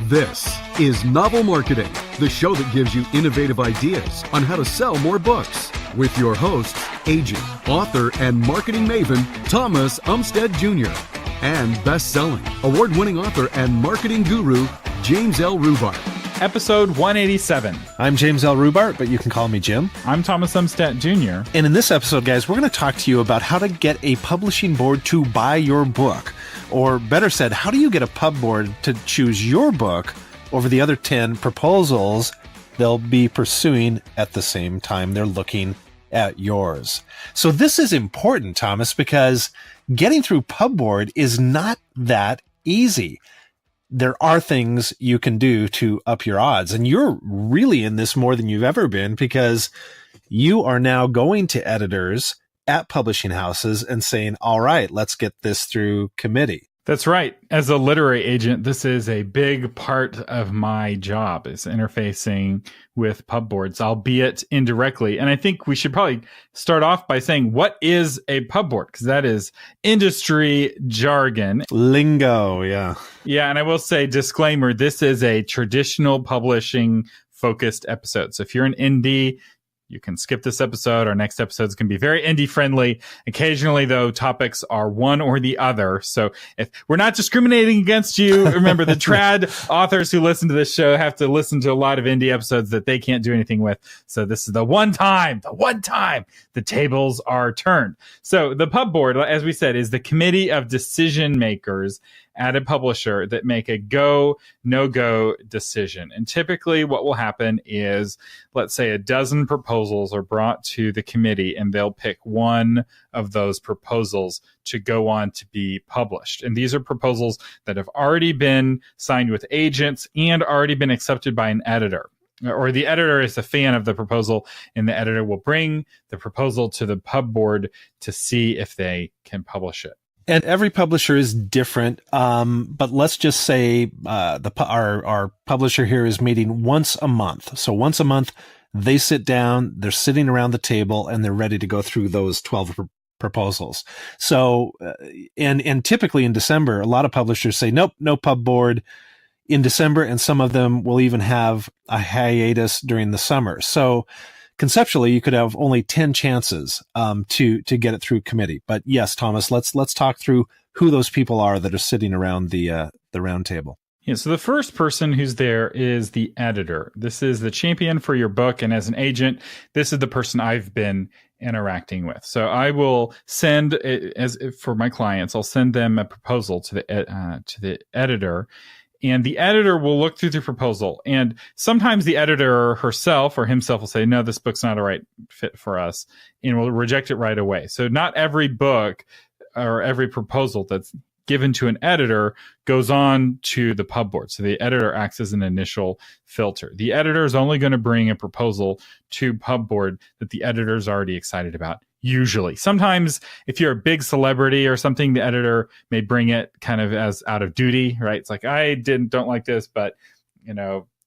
This is Novel Marketing, the show that gives you innovative ideas on how to sell more books. With your hosts, agent, author, and marketing maven, Thomas Umstead Jr., and best-selling, award-winning author and marketing guru, James L. Rubart. Episode 187. I'm James L. Rubart, but you can call me Jim. I'm Thomas Umstead Jr. And in this episode, guys, we're going to talk to you about how to get a publishing board to buy your book. Or better said, how do you get a pub board to choose your book over the other 10 proposals they'll be pursuing at the same time they're looking at yours? So this is important, Thomas, because getting through pub board is not that easy. There are things you can do to up your odds, and you're really in this more than you've ever been because you are now going to editors at publishing houses and saying, all right, let's get this through committee. That's right. As a literary agent, this is a big part of my job, is interfacing with pub boards, albeit indirectly. And I think we should probably start off by saying, what is a pub board? Because that is industry jargon. Lingo, yeah. Yeah, and I will say, disclaimer, this is a traditional publishing focused episode. So if you're an indie, you can skip this episode. Our next episodes can be very indie friendly. Occasionally, though, topics are one or the other. So if we're not discriminating against you, remember the trad authors who listen to this show have to listen to a lot of indie episodes that they can't do anything with. So this is the one time the tables are turned. So the pub board, as we said, is the committee of decision makers at a publisher that make a go, no-go decision. And typically what will happen is, let's say a dozen proposals are brought to the committee and they'll pick one of those proposals to go on to be published. And these are proposals that have already been signed with agents and already been accepted by an editor. Or the editor is a fan of the proposal, and the editor will bring the proposal to the pub board to see if they can publish it. And every publisher is different, but let's just say our publisher here is meeting once a month. So once a month, they sit down, they're sitting around the table, and they're ready to go through those 12 proposals. So, and typically in December, a lot of publishers say, nope, no pub board in December, and some of them will even have a hiatus during the summer. So conceptually, you could have only 10 chances to get it through committee. But yes, Thomas, let's talk through who those people are that are sitting around the round table. Yeah, so the first person who's there is the editor. This is the champion for your book, and as an agent, this is the person I've been interacting with. So I will send, as for my clients, I'll send them a proposal to the editor. And the editor will look through the proposal. And sometimes the editor herself or himself will say, no, this book's not a right fit for us, and will reject it right away. So not every book or every proposal that's given to an editor goes on to the pub board. So the editor acts as an initial filter. The editor is only going to bring a proposal to pub board that the editor is already excited about. Usually. Sometimes if you're a big celebrity or something, the editor may bring it kind of as out of duty, right? It's like, I don't like this, but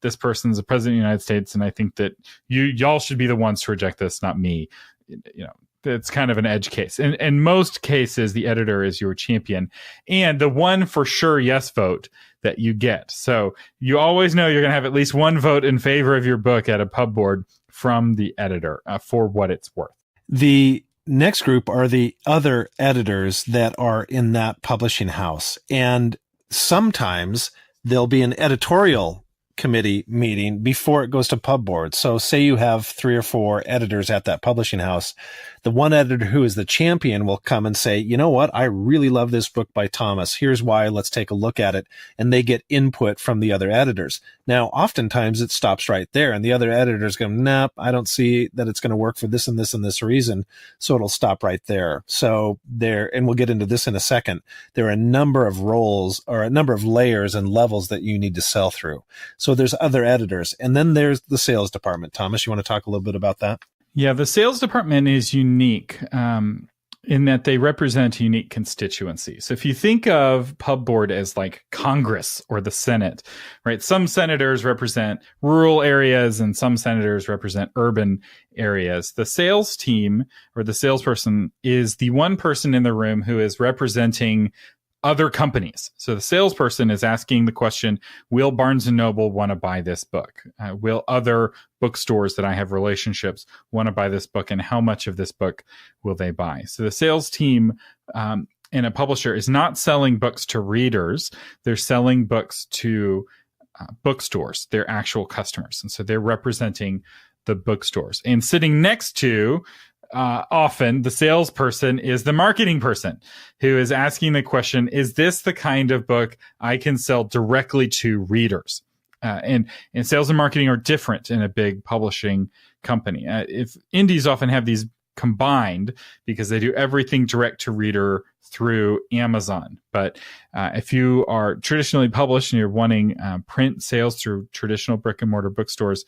this person's the president of the United States, and I think that y'all should be the ones to reject this, not me. It's kind of an edge case. In most cases, the editor is your champion and the one for sure yes vote that you get. So you always know you're going to have at least one vote in favor of your book at a pub board from the editor for what it's worth. The next group are the other editors that are in that publishing house. And sometimes there'll be an editorial committee meeting before it goes to pub board. So say you have 3 or 4 editors at that publishing house. The one editor who is the champion will come and say, you know what? I really love this book by Thomas. Here's why. Let's take a look at it. And they get input from the other editors. Now, oftentimes it stops right there. And the other editors go, nope, I don't see that it's going to work for this and this and this reason. So it'll stop right there. So and we'll get into this in a second. There are a number of roles or a number of layers and levels that you need to sell through. So there's other editors. And then there's the sales department. Thomas, you want to talk a little bit about that? Yeah, the sales department is unique in that they represent a unique constituency. So if you think of pub board as like Congress or the Senate, right? Some senators represent rural areas and some senators represent urban areas. The sales team or the salesperson is the one person in the room who is representing other companies. So the salesperson is asking the question, will Barnes & Noble want to buy this book? Will other bookstores that I have relationships want to buy this book? And how much of this book will they buy? So the sales team and a publisher is not selling books to readers. They're selling books to bookstores, their actual customers. And so they're representing the bookstores. And sitting next to often the salesperson is the marketing person who is asking the question, is this the kind of book I can sell directly to readers? And sales and marketing are different in a big publishing company. If indies often have these combined because they do everything direct to reader through Amazon. But if you are traditionally published and you're wanting print sales through traditional brick and mortar bookstores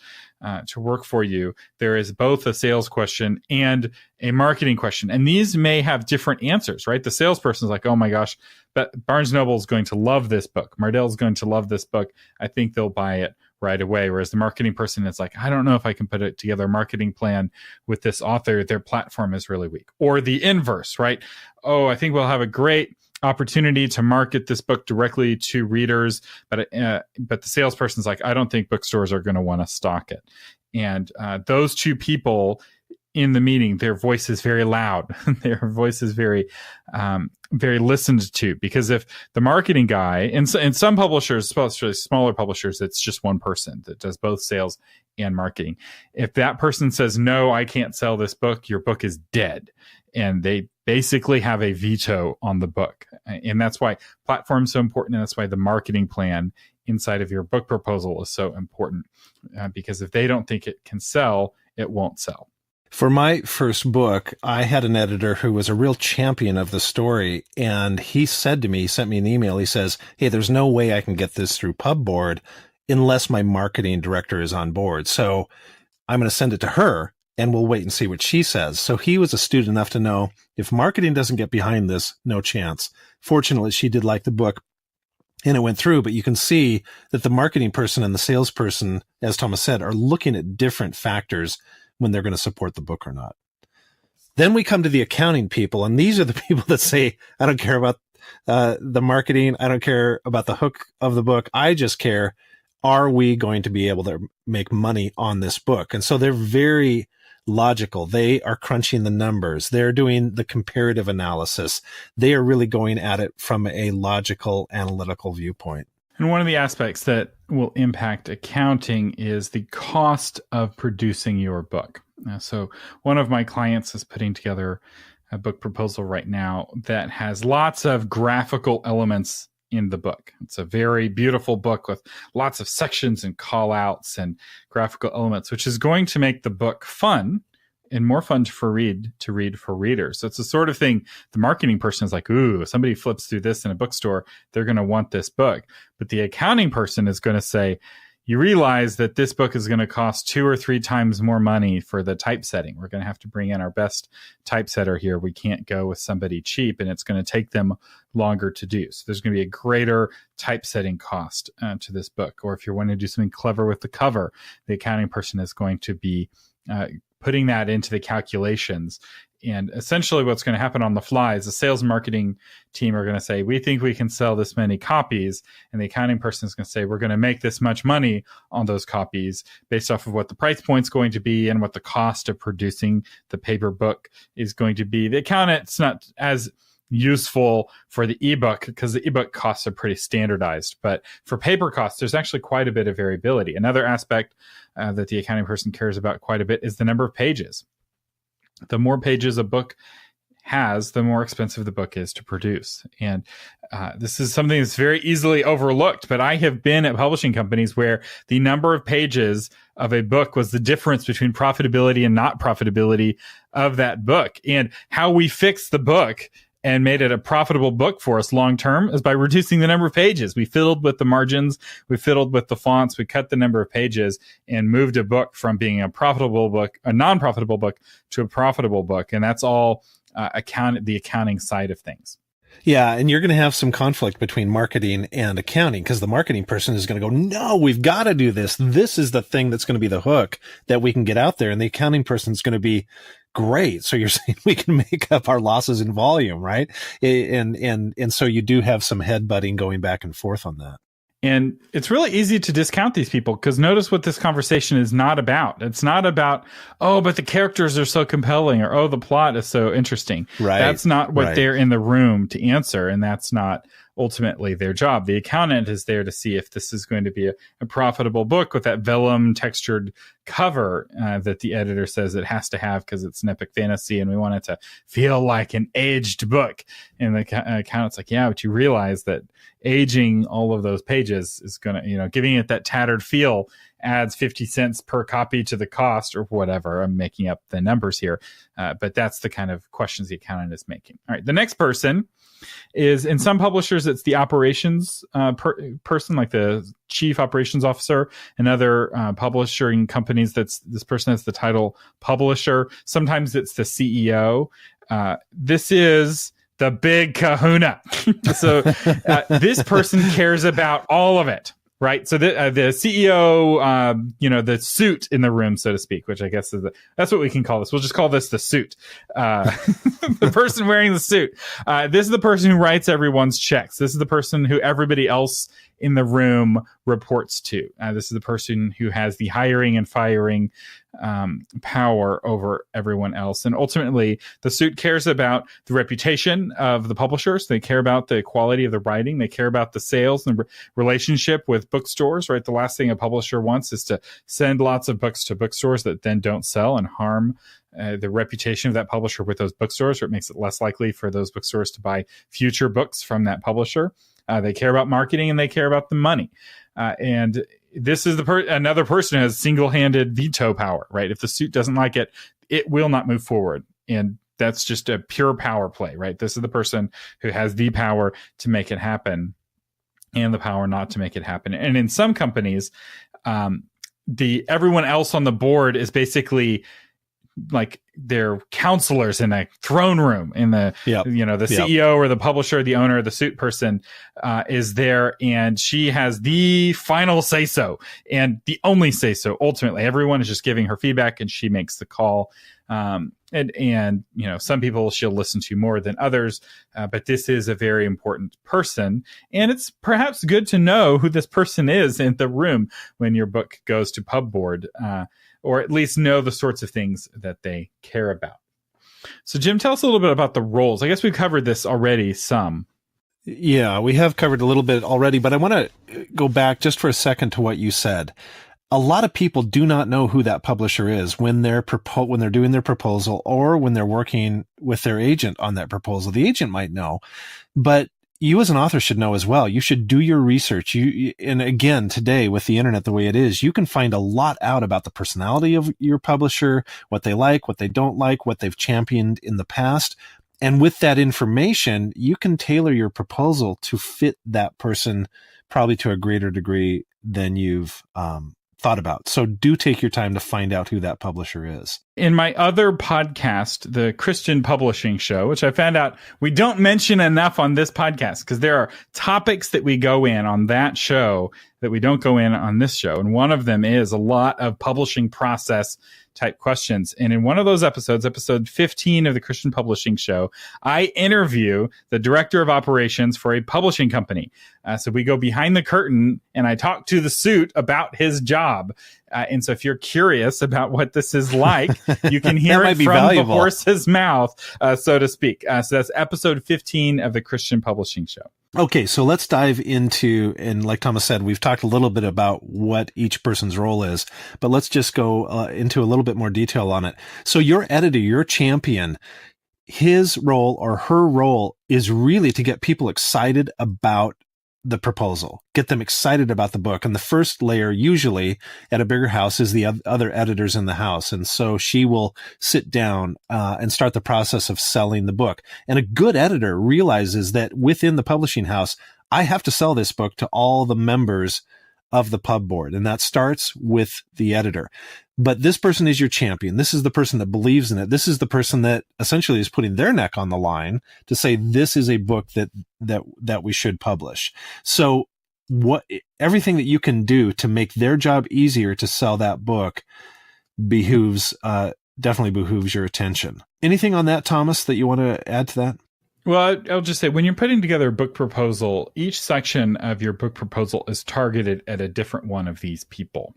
to work for you, there is both a sales question and a marketing question. And these may have different answers, right? The salesperson is like, oh my gosh, but Barnes & Noble is going to love this book. Mardel is going to love this book. I think they'll buy it right away. Whereas the marketing person is like, I don't know if I can put it together a marketing plan with this author. Their platform is really weak. Or the inverse, right? Oh, I think we'll have a great opportunity to market this book directly to readers, but the salesperson's like, I don't think bookstores are going to want to stock it. And those two people in the meeting, their voice is very loud. Their voice is very, very listened to, because if the marketing guy, and some publishers, especially smaller publishers, it's just one person that does both sales and marketing. If that person says, no, I can't sell this book, your book is dead. And they basically have a veto on the book. And that's why platform's so important. And that's why the marketing plan inside of your book proposal is so important, because if they don't think it can sell, it won't sell. For my first book, I had an editor who was a real champion of the story. And he said to me, he sent me an email. He says, hey, there's no way I can get this through Pubboard unless my marketing director is on board. So I'm going to send it to her and we'll wait and see what she says. So he was astute enough to know if marketing doesn't get behind this, no chance. Fortunately, she did like the book and it went through, but you can see that the marketing person and the salesperson, as Thomas said, are looking at different factors when they're going to support the book or not. Then we come to the accounting people, and these are the people that say, I don't care about the marketing. I don't care about the hook of the book. I just care, are we going to be able to make money on this book? And so they're very logical. They are crunching the numbers. They're doing the comparative analysis. They are really going at it from a logical, analytical viewpoint. And one of the aspects that will impact accounting is the cost of producing your book. So one of my clients is putting together a book proposal right now that has lots of graphical elements in the book. It's a very beautiful book with lots of sections and call outs and graphical elements, which is going to make the book fun and more fun to read for readers. So it's the sort of thing the marketing person is like, ooh, if somebody flips through this in a bookstore, they're going to want this book. But the accounting person is going to say, you realize that this book is going to cost 2 or 3 times more money for the typesetting. We're going to have to bring in our best typesetter here. We can't go with somebody cheap, and it's going to take them longer to do. So there's going to be a greater typesetting cost to this book. Or if you're wanting to do something clever with the cover, the accounting person is going to be putting that into the calculations. And essentially what's going to happen on the fly is the sales and marketing team are going to say, we think we can sell this many copies. And the accounting person is going to say, we're going to make this much money on those copies based off of what the price point's going to be and what the cost of producing the paper book is going to be. The accountant's not as useful for the ebook because the ebook costs are pretty standardized. But for paper costs, there's actually quite a bit of variability. Another aspect that the accounting person cares about quite a bit is the number of pages. The more pages a book has, the more expensive the book is to produce. And this is something that's very easily overlooked, but I have been at publishing companies where the number of pages of a book was the difference between profitability and not profitability of that book. And how we fixed the book and made it a profitable book for us long term is by reducing the number of pages. We fiddled with the margins, we fiddled with the fonts, we cut the number of pages and moved a book from being a profitable book, a non-profitable book, to a profitable book. And that's all the accounting side of things. Yeah, and you're going to have some conflict between marketing and accounting because the marketing person is going to go, no, we've got to do this. This is the thing that's going to be the hook that we can get out there. And the accounting person is going to be great. So you're saying we can make up our losses in volume, right? And so you do have some headbutting going back and forth on that. And it's really easy to discount these people because notice what this conversation is not about. It's not about, oh, but the characters are so compelling, or, oh, the plot is so interesting. Right. That's not what they're in the room to answer. And that's not ultimately their job. The accountant is there to see if this is going to be a profitable book with that vellum textured cover that the editor says it has to have because it's an epic fantasy and we want it to feel like an aged book. And the accountant's like, yeah, but you realize that aging all of those pages is going to, giving it that tattered feel adds 50 cents per copy to the cost or whatever. I'm making up the numbers here. But that's the kind of questions the accountant is making. All right. The next person is, in some publishers, it's the operations person, like the chief operations officer. In other publishing companies, this person has the title publisher. Sometimes it's the CEO. This is the big kahuna. So this person cares about all of it. Right. So the CEO, the suit in the room, so to speak, which I guess that's what we can call this. We'll just call this the suit. The person wearing the suit. This is the person who writes everyone's checks. This is the person who everybody else in the room reports to. This is the person who has the hiring and firing power over everyone else. And ultimately, the suit cares about the reputation of the publishers. They care about the quality of the writing. They care about the sales and relationship with bookstores, right? The last thing a publisher wants is to send lots of books to bookstores that then don't sell and harm the reputation of that publisher with those bookstores, or it makes it less likely for those bookstores to buy future books from that publisher. They care about marketing and they care about the money. And this is another person who has single-handed veto power, right? If the suit doesn't like it, it will not move forward. And that's just a pure power play, right? This is the person who has the power to make it happen and the power not to make it happen. And in some companies, everyone else on the board is basically like their counselors in a throne room in the, the CEO or the publisher, the owner, the suit person is there, and she has the final say so and the only say so. Ultimately, everyone is just giving her feedback and she makes the call. And some people she'll listen to more than others, but this is a very important person. And it's perhaps good to know who this person is in the room when your book goes to pub board, or at least know the sorts of things that they care about. So, Jim, tell us a little bit about the roles. I guess we've covered this already some. Yeah, we have covered a little bit already, but I want to go back just for a second to what you said. A lot of people do not know who that publisher is when they're doing their proposal or when they're working with their agent on that proposal. The agent might know, but you as an author should know as well. You should do your research. And again, today with the internet the way it is, you can find a lot out about the personality of your publisher, what they like, what they don't like, what they've championed in the past. And with that information, you can tailor your proposal to fit that person probably to a greater degree than you've thought about. So do take your time to find out who that publisher is. In my other podcast, the Christian Publishing Show, which I found out we don't mention enough on this podcast because there are topics that we go in on that show that we don't go in on this show. And one of them is a lot of publishing process type questions. And in one of those episodes, episode 15 of the Christian Publishing Show, I interview the director of operations for a publishing company. So we go behind the curtain and I talk to the suit about his job. And so if you're curious about what this is like, you can hear it from the horse's mouth, so to speak. So that's episode 15 of the Christian Publishing Show. Okay, so let's dive into, and like Thomas said, we've talked a little bit about what each person's role is, but let's just go into a little bit more detail on it. So your editor, your champion, his role or her role is really to get people excited about the proposal, get them excited about the book. And the first layer usually at a bigger house is the other editors in the house. And so she will sit down and start the process of selling the book. And a good editor realizes that within the publishing house, I have to sell this book to all the members of the pub board. And that starts with the editor. But this person is your champion. This is the person that believes in it. This is the person that essentially is putting their neck on the line to say, this is a book that we should publish. So everything that you can do to make their job easier to sell that book behooves, definitely behooves your attention. Anything on that, Thomas, that you want to add to that? Well, I'll just say, when you're putting together a book proposal, each section of your book proposal is targeted at a different one of these people.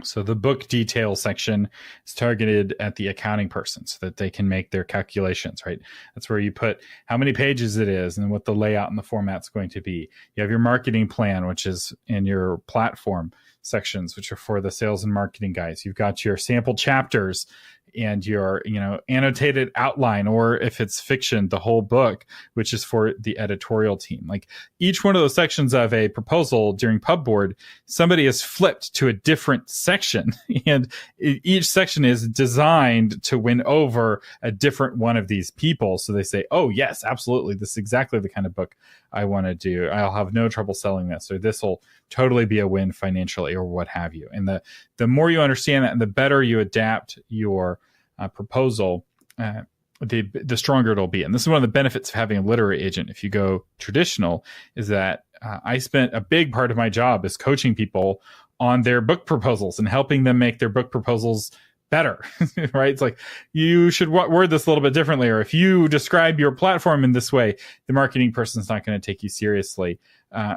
So the book detail section is targeted at the accounting person so that they can make their calculations, right? That's where you put how many pages it is and what the layout and the format's going to be. You have your marketing plan, which is in your platform sections, which are for the sales and marketing guys. You've got your sample chapters and your, annotated outline, or if it's fiction, the whole book, which is for the editorial team. Like each one of those sections of a proposal during Pubboard, somebody has flipped to a different section, and each section is designed to win over a different one of these people. So they say, oh yes, absolutely, this is exactly the kind of book I want to do. I'll have no trouble selling this, or this will totally be a win financially, or what have you. And the more you understand that, and the better you adapt your proposal, the stronger it'll be. And this is one of the benefits of having a literary agent. If you go traditional, is that I spent a big part of my job is coaching people on their book proposals and helping them make their book proposals better, right? It's like, you should word this a little bit differently, or if you describe your platform in this way, the marketing person's not going to take you seriously.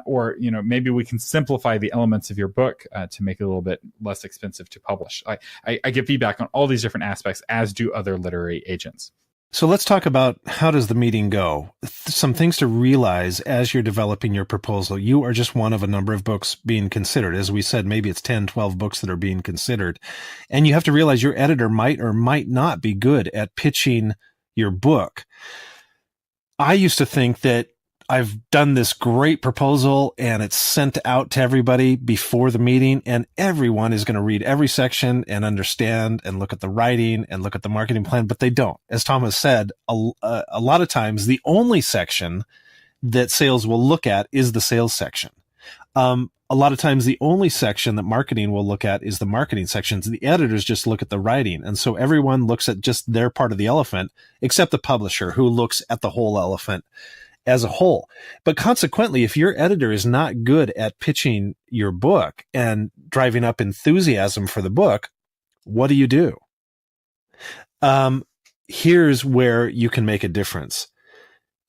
Or maybe we can simplify the elements of your book to make it a little bit less expensive to publish. I get feedback on all these different aspects, as do other literary agents. So let's talk about, how does the meeting go? Some things to realize as you're developing your proposal. You are just one of a number of books being considered. As we said, maybe it's 10, 12 books that are being considered. And you have to realize your editor might or might not be good at pitching your book. I used to think that I've done this great proposal and it's sent out to everybody before the meeting, and everyone is going to read every section and understand and look at the writing and look at the marketing plan, but they don't. As Thomas said, a lot of times the only section that sales will look at is the sales section. A lot of times the only section that marketing will look at is the marketing sections. The editors just look at the writing. And so everyone looks at just their part of the elephant, except the publisher, who looks at the whole elephant as a whole. But consequently, if your editor is not good at pitching your book and driving up enthusiasm for the book, what do? Here's where you can make a difference.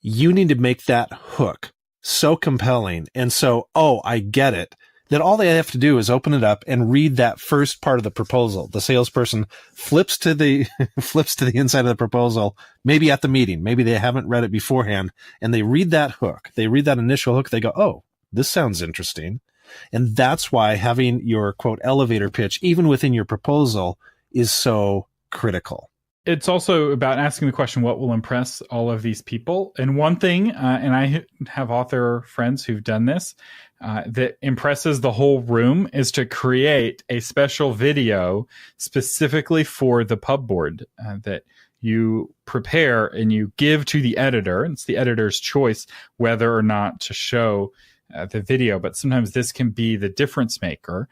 You need to make that hook so compelling and so, oh, I get it, that all they have to do is open it up and read that first part of the proposal. The salesperson flips to the inside of the proposal, maybe at the meeting, maybe they haven't read it beforehand, and they read that hook. They read that initial hook. They go, oh, this sounds interesting. And that's why having your quote elevator pitch, even within your proposal, is so critical. It's also about asking the question, what will impress all of these people? And one thing, and I have author friends who've done this, that impresses the whole room, is to create a special video specifically for the Pubboard that you prepare and you give to the editor. It's the editor's choice whether or not to show the video, but sometimes this can be the difference maker.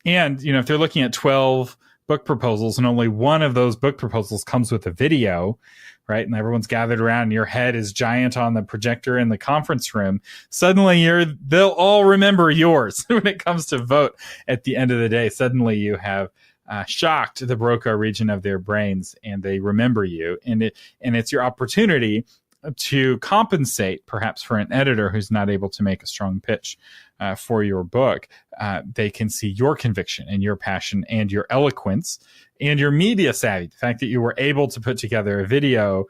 And, if they're looking at 12 book proposals and only one of those book proposals comes with a video, right? And everyone's gathered around and your head is giant on the projector in the conference room. Suddenly they'll all remember yours when it comes to vote at the end of the day. Suddenly you have shocked the Broca region of their brains and they remember you. And it's your opportunity to compensate perhaps for an editor who's not able to make a strong pitch for your book. They can see your conviction and your passion and your eloquence and your media savvy. The fact that you were able to put together a video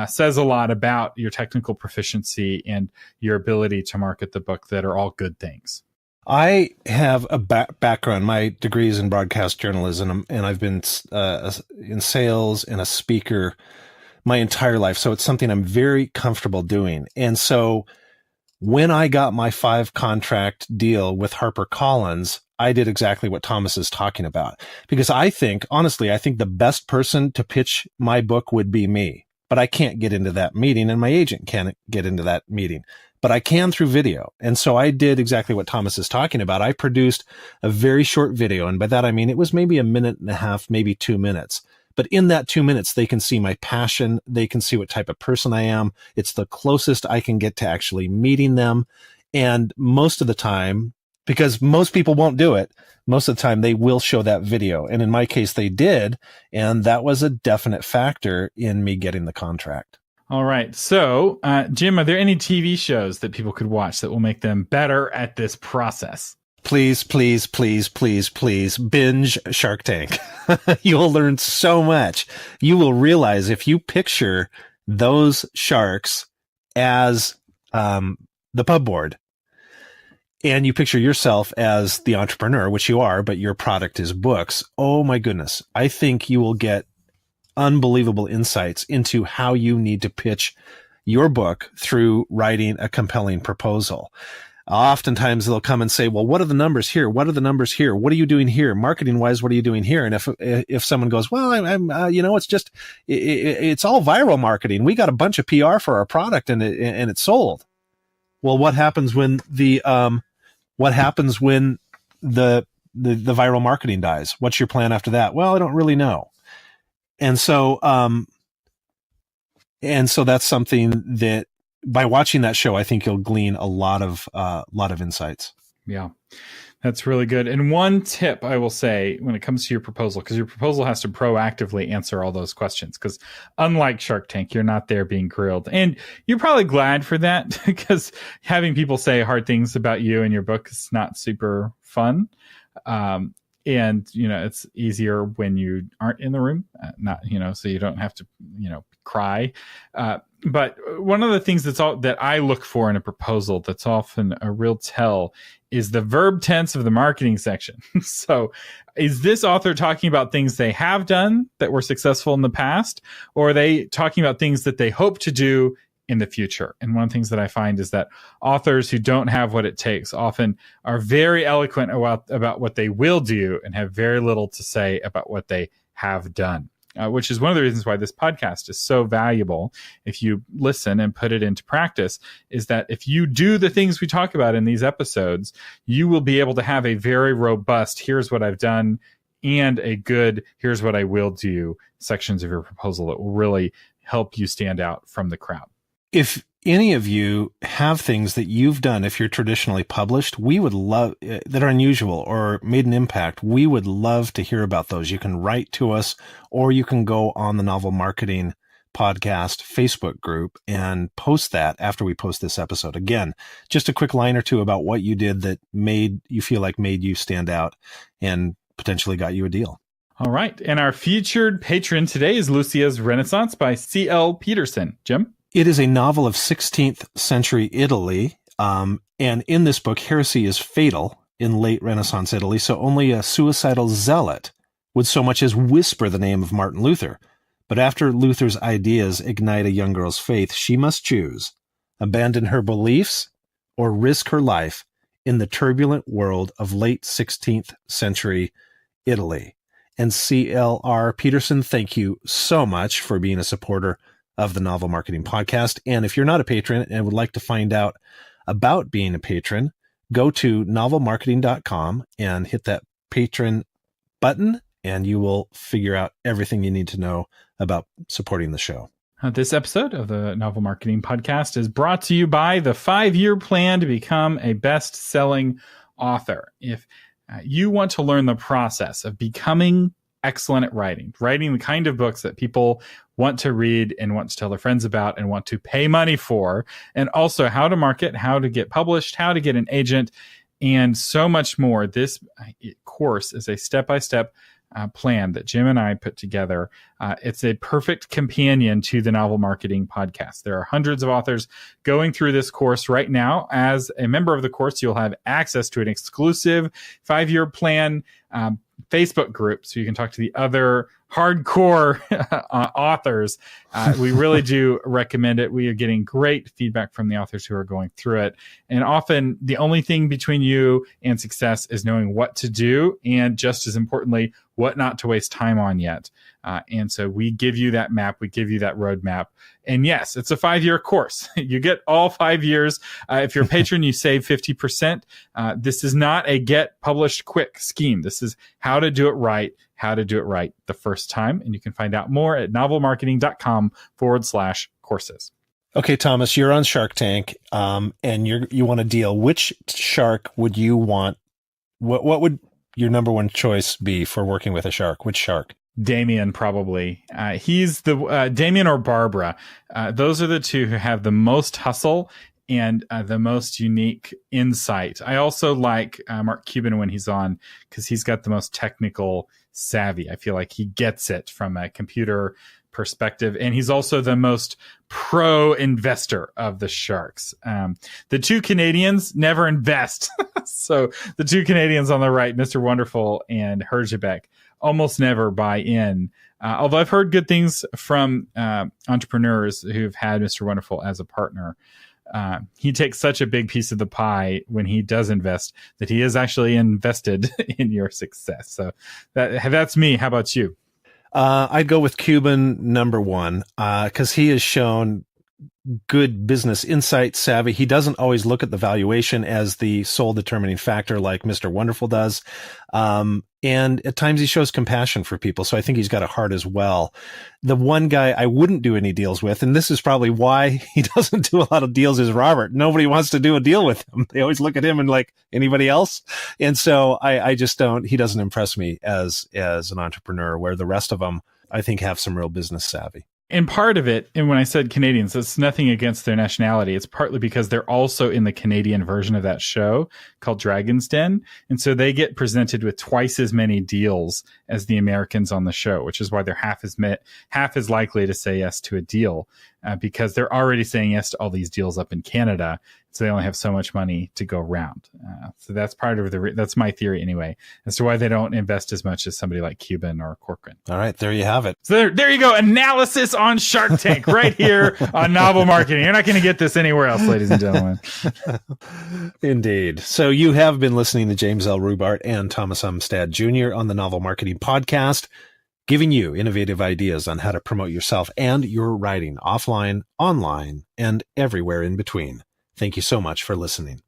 says a lot about your technical proficiency and your ability to market the book, that are all good things. I have a background. My degree is in broadcast journalism, and I've been in sales and a speaker my entire life. So it's something I'm very comfortable doing. And so when I got my 5-contract deal with HarperCollins, I did exactly what Thomas is talking about, because honestly, I think the best person to pitch my book would be me, but I can't get into that meeting and my agent can't get into that meeting, but I can through video. And so I did exactly what Thomas is talking about. I produced a very short video. And by that, I mean, it was maybe 1.5 minutes, maybe 2 minutes. But in that 2 minutes, they can see my passion. They can see what type of person I am. It's the closest I can get to actually meeting them. And most of the time, because most people won't do it. Most of the time they will show that video. And in my case, they did. And that was a definite factor in me getting the contract. All right. So, Jim, are there any TV shows that people could watch that will make them better at this process? Please, please, please, please, please binge Shark Tank. You will learn so much. You will realize if you picture those sharks as the pub board, and you picture yourself as the entrepreneur, which you are, but your product is books. Oh my goodness. I think you will get unbelievable insights into how you need to pitch your book through writing a compelling proposal. Oftentimes they'll come and say, well, what are the numbers here? What are the numbers here? What are you doing here? Marketing wise, what are you doing here? And if someone goes, well, it's all viral marketing. We got a bunch of PR for our product and it's sold. Well, what happens when the viral marketing dies? What's your plan after that? Well, I don't really know. And so that's something that by watching that show, I think you'll glean a lot of insights. Yeah, that's really good. And one tip I will say when it comes to your proposal, because your proposal has to proactively answer all those questions, because unlike Shark Tank, you're not there being grilled. And you're probably glad for that, because having people say hard things about you and your book is not super fun. And, it's easier when you aren't in the room, so you don't have to, cry. But one of the things that I look for in a proposal that's often a real tell is the verb tense of the marketing section. So is this author talking about things they have done that were successful in the past, or are they talking about things that they hope to do in the future? And one of the things that I find is that authors who don't have what it takes often are very eloquent about what they will do and have very little to say about what they have done, which is one of the reasons why this podcast is so valuable. If you listen and put it into practice, is that if you do the things we talk about in these episodes, you will be able to have a very robust, here's what I've done, and a good, here's what I will do sections of your proposal that will really help you stand out from the crowd. If any of you have things that you've done, if you're traditionally published, we would love that are unusual or made an impact. We would love to hear about those. You can write to us, or you can go on the Novel Marketing Podcast Facebook group and post that after we post this episode. Again, just a quick line or two about what you did that made you stand out and potentially got you a deal. All right. And our featured patron today is Lucia's Renaissance by C.L. Peterson. Jim? It is a novel of 16th century Italy, and in this book, heresy is fatal in late Renaissance Italy, so only a suicidal zealot would so much as whisper the name of Martin Luther. But after Luther's ideas ignite a young girl's faith, she must choose, abandon her beliefs or risk her life in the turbulent world of late 16th century Italy. And C.L.R. Peterson, thank you so much for being a supporter of the Novel Marketing Podcast. And if you're not a patron and would like to find out about being a patron, go to novelmarketing.com and hit that patron button, and you will figure out everything you need to know about supporting the show. This episode of the Novel Marketing Podcast is brought to you by the 5-year plan to become a best-selling author. If you want to learn the process of becoming excellent at writing the kind of books that people want to read and want to tell their friends about and want to pay money for, and also how to market, how to get published, how to get an agent, and so much more. This course is a step-by-step plan that Jim and I put together. It's a perfect companion to the Novel Marketing Podcast. There are hundreds of authors going through this course right now. As a member of the course, you'll have access to an exclusive 5-year plan Facebook group, so you can talk to the other hardcore authors. We really do recommend it. We are getting great feedback from the authors who are going through it. And often the only thing between you and success is knowing what to do, and just as importantly, what not to waste time on yet. And so we give you that map, we give you that roadmap. And yes, it's a 5-year course. You get all 5 years. If you're a patron, you save 50%. This is not a get published quick scheme. This is how to do it right the first time. And you can find out more at novelmarketing.com/courses. Okay, Thomas, you're on Shark Tank, and you want a deal. Which shark would you want? What would your number one choice be for working with a shark? Which shark? Damien, probably. He's the Damien or Barbara. Those are the two who have the most hustle and the most unique insight. I also like Mark Cuban when he's on because he's got the most technical savvy. I feel like he gets it from a computer perspective, and he's also the most pro investor of the sharks. The two Canadians never invest. So the two Canadians on the right, Mr. Wonderful and Herjavec, almost never buy in. Although I've heard good things from entrepreneurs who've had Mr. Wonderful as a partner. He takes such a big piece of the pie when he does invest that he is actually invested in your success. So that's me. How about you? I'd go with Cuban number one, because he has shown good business insight, savvy. He doesn't always look at the valuation as the sole determining factor like Mr. Wonderful does. And at times he shows compassion for people. So I think he's got a heart as well. The one guy I wouldn't do any deals with, and this is probably why he doesn't do a lot of deals, is Robert. Nobody wants to do a deal with him. They always look at him and like, anybody else? And so I just don't, he doesn't impress me as an entrepreneur, where the rest of them, I think, have some real business savvy. And part of it, and when I said Canadians, it's nothing against their nationality. It's partly because they're also in the Canadian version of that show called Dragon's Den. And so they get presented with twice as many deals as the Americans on the show, which is why they're half as likely to say yes to a deal, because they're already saying yes to all these deals up in Canada. So they only have so much money to go around. So that's part of that's my theory anyway, as to why they don't invest as much as somebody like Cuban or Corcoran. All right, there you have it. So there you go. Analysis on Shark Tank right here on Novel Marketing. You're not going to get this anywhere else, ladies and gentlemen. Indeed. So you have been listening to James L. Rubart and Thomas Umstattd Jr. on the Novel Marketing Podcast, giving you innovative ideas on how to promote yourself and your writing offline, online, and everywhere in between. Thank you so much for listening.